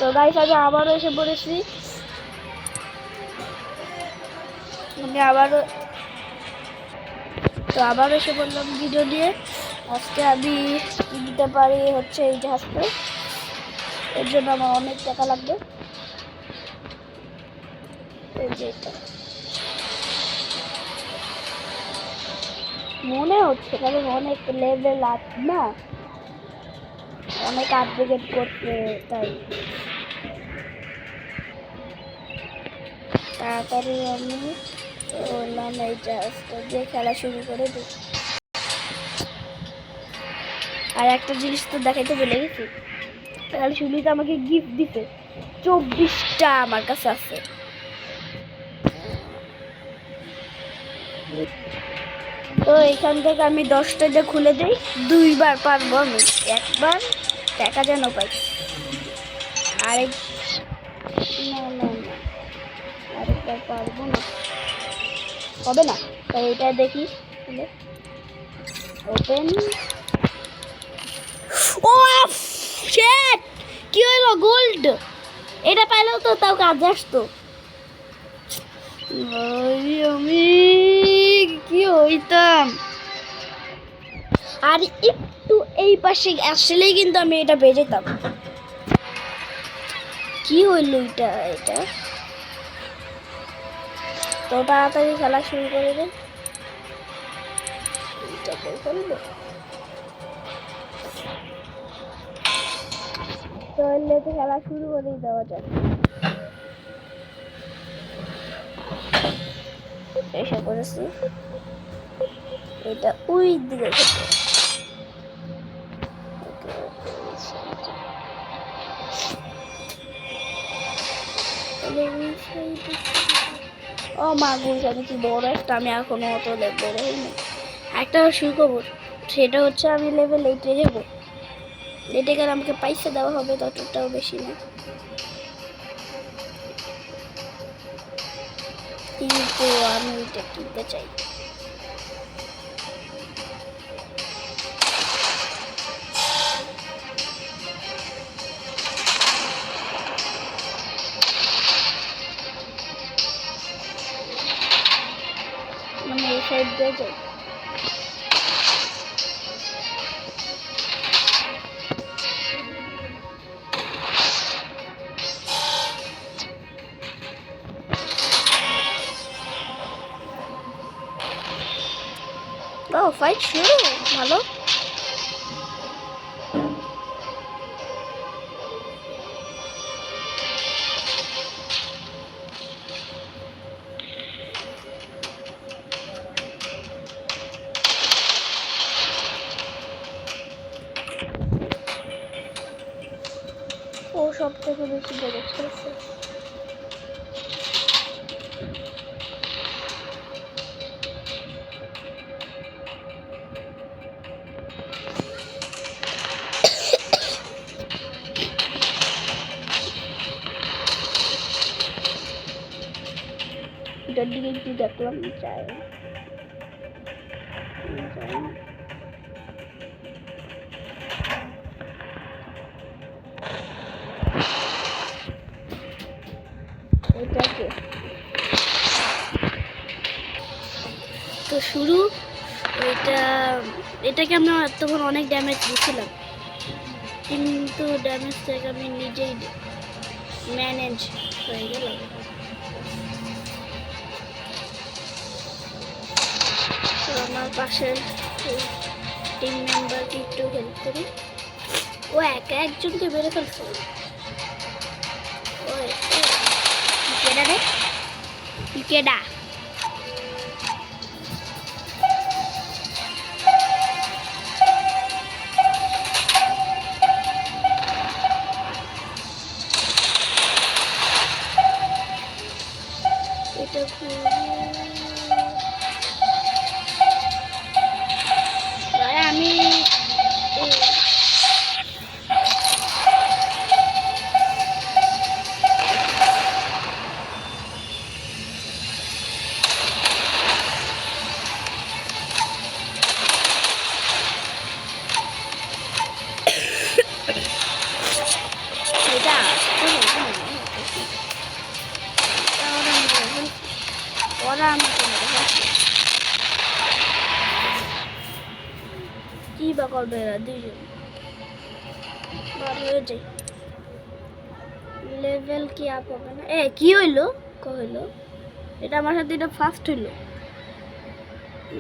তো গাইস আমি আবারও এসে পড়েছি, আবারও এসে বললাম ভিডিও দিয়ে। আজকে আমি কি দিতে পারি হচ্ছে এই জাহাজটা, এর জন্য আমার অনেক টাকা লাগবে। এই যে মনে হচ্ছে কারণ অনেক লেভেল আছে না, অনেক আপগ্রেড করতে, তাই তাড়াতাড়ি আমি বললাম এই জাহাজটা দিয়ে খেলা শুরু করে দিই। আর একটা জিনিস তো দেখাইতে ভুলে গেছি, তাহলে শুনিতে আমাকে গিফট দিতে 24টা আমার কাছে আছে। তো এখান থেকে আমি 10টা দিয়ে খুলে দিই, 2বার পারবো আমি, একবার টাকা যেন পাই। আরেক না না না আরেকবার পারবো না, হবে না। তাই এটা দেখি ওপেন। ও শিট, কি হলো? গোল্ড। এটা পাইলেও তো তাও কাজে আসতো। আমি কি হইতাম। আর একটু এই পাশে আসলেই কিন্তু আমি এটা বেজেতাম। কি হইল এটা? তো তাড়াতাড়ি খেলা শুরু করে দেন। তাহলে তো খেলা শুরু করেই দেওয়া যায়। এসে করেছি, এটা ওই দিকে ও মাগুর আমি কি বড় একটা, আমি এখনো অত বড় হইনি। একটা শুরু করবো, সেটা হচ্ছে আমি লেভেল 8-এ যাবো। এতে গেলে আমাকে পয়সা দেওয়া হবে, ততটাও বেশি না, কিন্তু আমি এটা কিনতে চাই। মানে এই সাইড দিয়ে যাই। ও ফাইট শুরু, ভালো। ও সব থেকে বেশি ড্যামেজ করেছে। এটার দিকে একটু দেখলাম, চাই এটাকে তো শুরু। এটাকে আমি তখন অনেক ড্যামেজ দিয়েছিলাম, কিন্তু ড্যামেজটাকে আমি নিজেই ম্যানেজ হয়ে গেলাম। তো আমার পাশের টিম মেম্বারকে একটু হেল্প করি। ও একা একজনকে বেড়ে ফেলছে। কেডা রে, কেডা? এটা আমি করবে এরা দুইজন বার হয়ে যায় লেভেল কি আপ হবে না কি হইলো কইলো এটা আমার সাথে এটা ফার্স্ট হইলো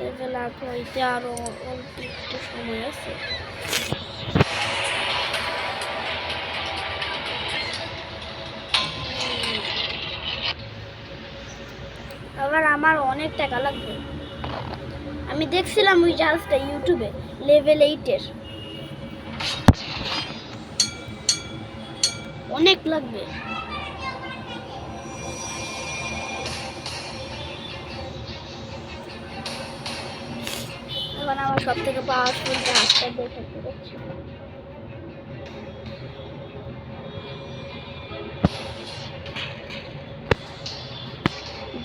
লেভেল আপ হইতে আরো অল্প একটু সময় আছে আবার আমার অনেক টাকা লাগবে আমি দেখছিলাম ওই জাহাজটা ইউটিউবে লেভেল 8 এর অনেক লাগবে এখন আমার সব থেকে পাওয়ারফুল জাহাজটা দেখে দেখছি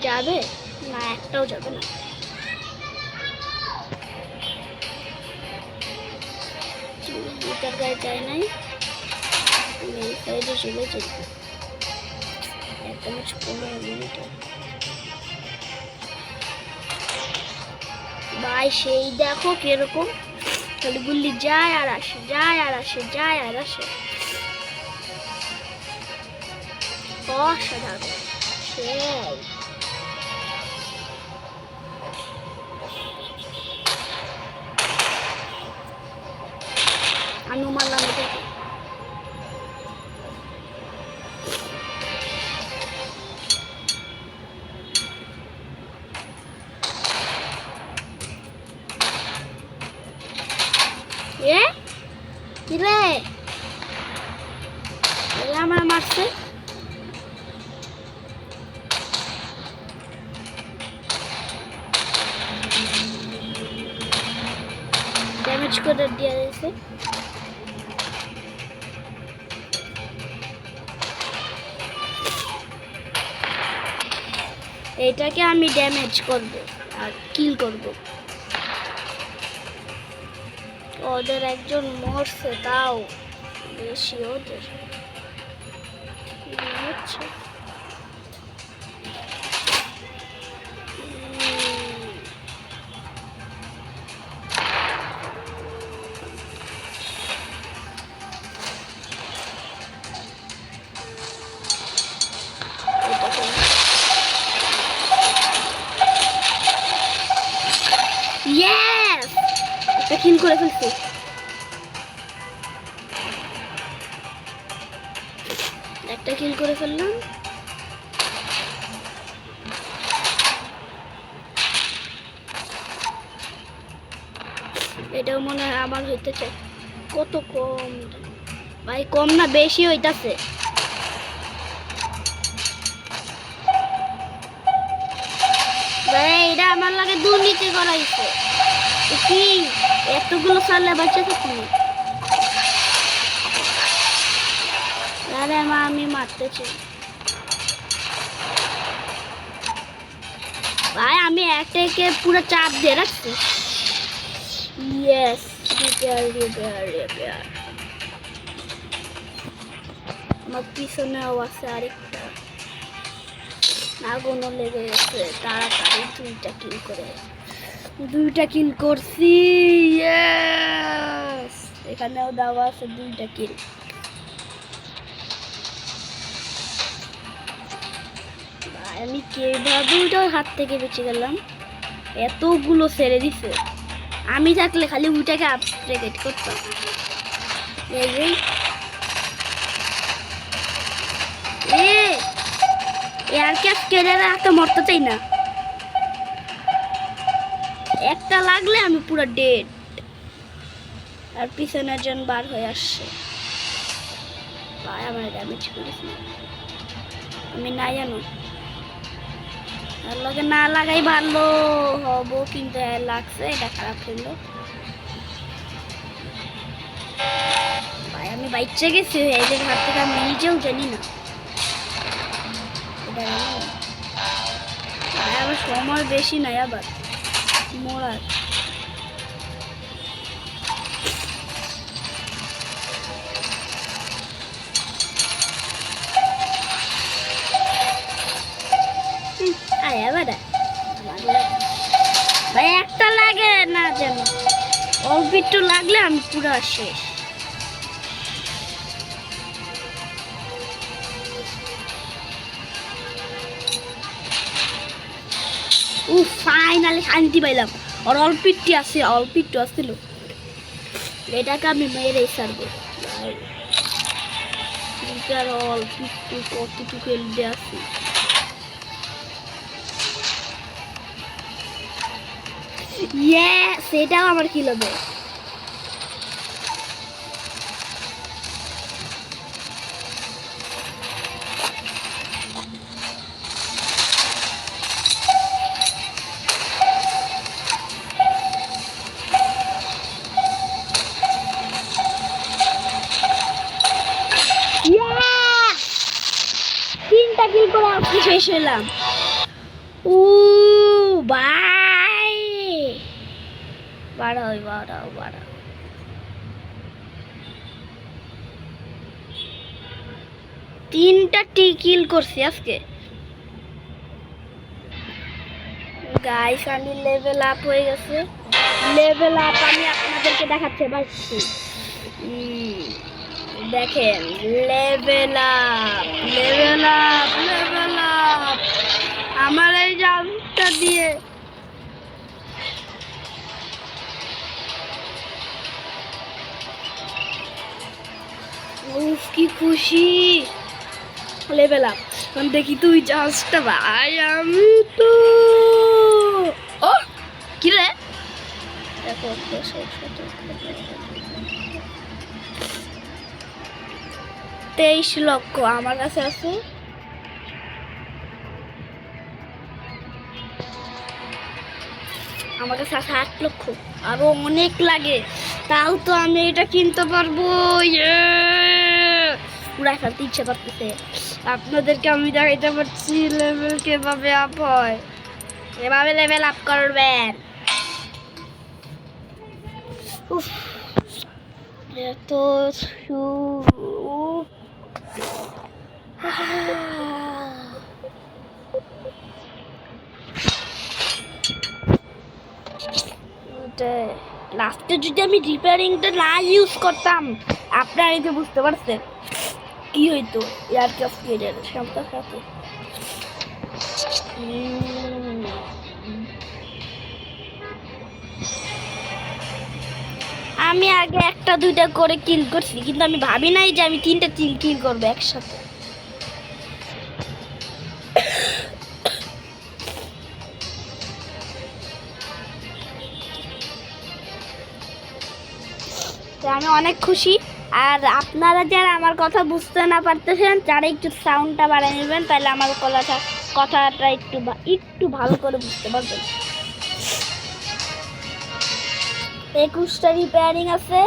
যাবে না একটাও যাবে না এটার গায়ে যায় নাই আমি এই সাইডে চলে যাই একদম 15 মিনিট ভাই সেই দেখো কিরকম খালি গুল্লি যায় আর আসে যায় আর আসে যায় আর আসে অসাধারণ সেই আমি মারলাম এটাকে কি রে আমার মারছে ড্যামেজ করে দিয়ে দিয়েছে এটাকে আমি ড্যামেজ করব আর কিল করব ওদের একজন মরছে তাও বেশি ওদের হচ্ছে ইয়েস একটা কিল করে ফেলছি একটা কিল করে ফেললাম এটাও মনে হয় আমার হইতে চাই কত কম ভাই কম না বেশি হইতাছে ভাই এটা আমার লাগে দুর্নীতি করাইছে কি এতগুলো সালে বাচ্চা থাকি আরে মা আমি মারতেছি ভাই আমি একটাকে পুরো চাপ দিয়ে রাখছি ইয়েস রিপেয়ার আমার পিছনেও আছে আরেকটা আগুনও লেগে গেছে তাড়াতাড়ি দুইটা কিল করছি ইয়েস এখানেও দেওয়া আছে দুইটা কিল আমি কিভাবে ওইটার হাত থেকে বেঁচে গেলাম এতগুলো ছেড়ে দিছে আমি থাকলে খালি ওইটাকে আপগ্রেড করতাম এয়ার ক্যাপ কেড়ে রাখতে মরতে চাই না একটা লাগলে আমি পুরো ডেড আর পিছনের জন বার হয়ে আসছে ভাই আমার ড্যামেজ করেছে আমি না জানো আর লগে না লাগাই ভালো হব কিন্তু লাগছে এটা খারাপ হইলো ভাই আমি বাইচে গেছি এদের হাত থেকে আমি নিজেও জানি না আমার সময় বেশি নাই আবার মরার ভাই একটা লাগে না যেন অল্প একটু লাগলে আমি পুরো শেষ। ফাইনালি শান্তি পাইলাম। আর অল্প একটু আছে, অল্প একটু আসছিল, এটাকে আমি মেরে সারবো। অল্প একটু কতটুকু এলডে আছে। সেটাও আমার কি লাগবে। তিনটা কিল করে আজকে শেষ হলাম। ও ভাই, বাড়াও বাড়াও বাড়াও। তিনটা কিল করছি আজকে। গাইস আমি লেভেল আপ হয়ে গেছে। লেভেল আপ আমি আপনাদেরকে দেখাচ্ছি পাচ্ছি। দেখেন level up level up level up. আমার এই জামটা দিয়ে কি খুশি। লেভেল আপ দেখি তুই জাস্টটা ভাই। আমি তো ও কি রে, 23 লক্ষ আমার কাছে আছে। আমার কাছে আছে 8 লক্ষ। আরো অনেক লাগে, তাও তো আমি এটা কিনতে পারবো। পুরাই ফেলতে ইচ্ছে করতেছে। আপনাদেরকে আমি দেখাইতে পারছি লেভেল কিভাবে আপ হয়। এভাবে লেভেল আপ করবেন। এত লাস্টে যদি আমি রিপেয়ারিংটা না ইউজ করতাম, আপনারা এই যে বুঝতে পারছেন কি হইতো। এয়ারক্রাফট ক্যারিয়ারের সাথে সাথে আমি আগে একটা দুইটা করে কিল করছি, কিন্তু আমি ভাবি নাই যে আমি তিনটা কিল করবো একসাথে। আমি অনেক খুশি। আর আপনারা যারা আমার কথা বুঝতে না পারতেছেন তারা একটু সাউন্ডটা বাড়িয়ে নেবেন, তাহলে আমার কথাটা একটু ভালো করে বুঝতে পারবেন। 21টা রিপেয়ারিং আছে,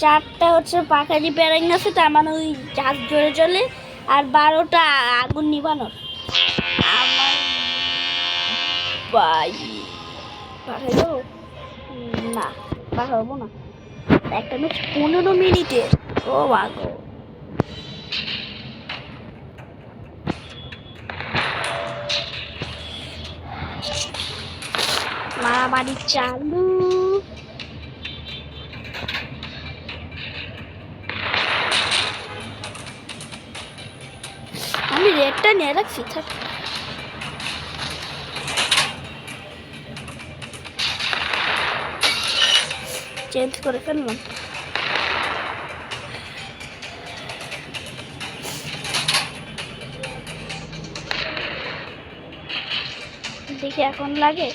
4টা হচ্ছে পাখা রিপেয়ারিং আছে, তার মানে ওই জাহাজ জোরে চলে। আর 12টা আগুন নিবানোর। আমার ভাই পাঠাইব না, পাঠাবো না। একটা ম্যাচ 15 মিনিটে। ও বাগো, মারামারি চালু। আমি রেডটা নিয়ে রাখছি, থাক। চেঞ্জ করে ফেললাম। দেখি এখন লাগে,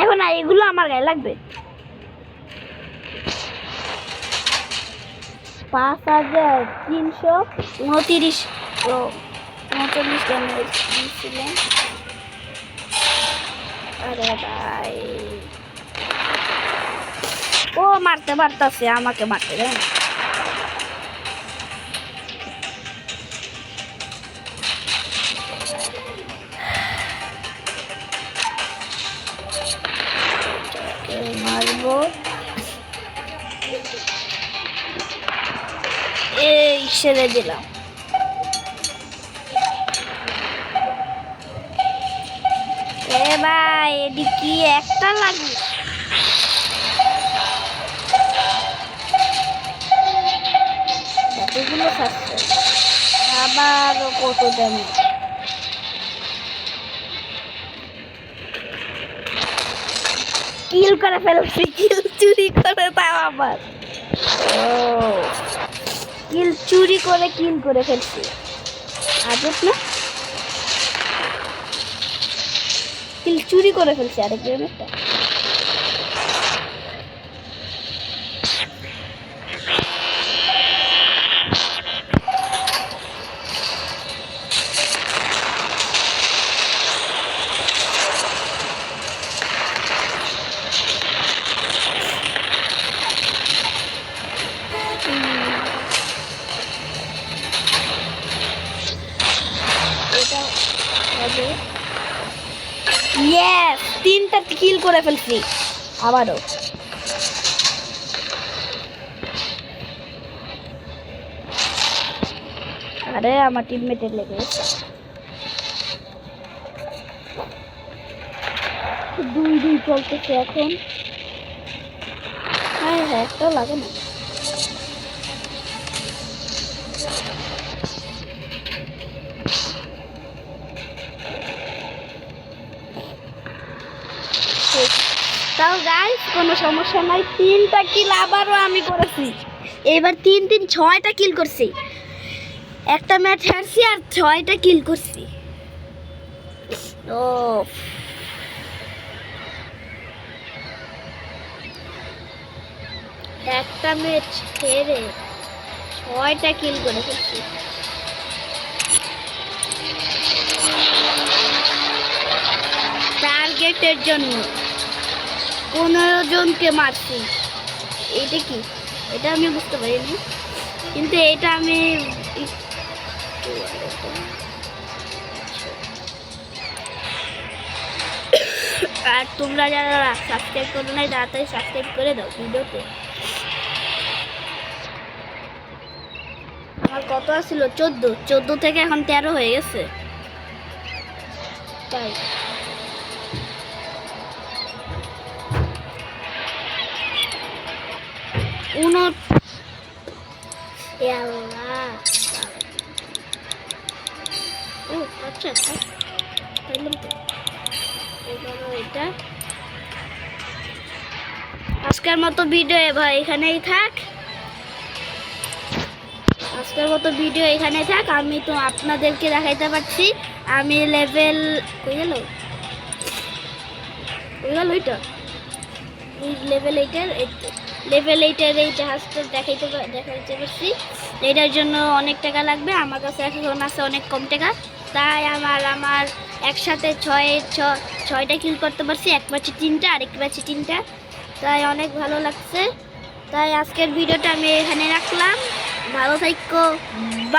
এখন এগুলো আমার গায়ে লাগবে। 5329 ড্যামেজ দিয়েছিলাম। আরে ভাই, ও মারতে পারতাছে, আমাকে মারতে দেয় না। মারবো, এই ছেড়ে দিলাম। এ ভাই এদিকে একটা লাগবে। কিলো খাচ্ছে, আবারও কত ড্যামেজ। কিল করে ফেলছি, কিল চুরি করে, তাও আবার কিল চুরি করে কিল করে ফেলছি। আজব না, কিল চুরি করে ফেলছি আরেক গ্রেনেডটা। ইয়েস, 3টা কিল করে ফেলছি আবারও। আরে আমার টিমমেটের লেগে 2-2 চলতেছে এখন। হ্যাঁ হ্যাঁ, একটাও লাগে না। তাও গাইস কোনো সমস্যা নাই, 3টা কিল আবারও আমি করেছি। এবার 3-3 6টা কিল করছি। একটা ম্যাচ হারছি আর 6টা কিল করছি। ও একটা ম্যাচ হেরে 6টা কিল করে ফেলছি। টার্গেটের জন্য 15 জনকে মারছি। এটা কি, এটা আমি বুঝতে পারিনি, কিন্তু এটা আমি আর তোমরা যারা সাবস্ক্রাইব করো না তাড়াতাড়ি সাবস্ক্রাইব করে দাও ভিডিওতে। আমার কত আসছিল 14 থেকে এখন 13 হয়ে গেছে। তাই ও আচ্ছা, এটা আজকের মতো ভিডিও এখানেই থাক। আমি তো আপনাদেরকে দেখাইতে পারছি আমি লেভেল ওইটা লেভেল 8-এর এই জাহাজটা দেখাইতে পারছি। এটার জন্য অনেক টাকা লাগবে, আমার কাছে এখন আছে অনেক কম টাকা। তাই আমার একসাথে 6টা কিল করতে পারছি, এক ম্যাচে 3টা, আরেক ম্যাচে 3টা। তাই অনেক ভালো লাগছে। তাই আজকের ভিডিওটা আমি এখানে রাখলাম। ভালো থাকো।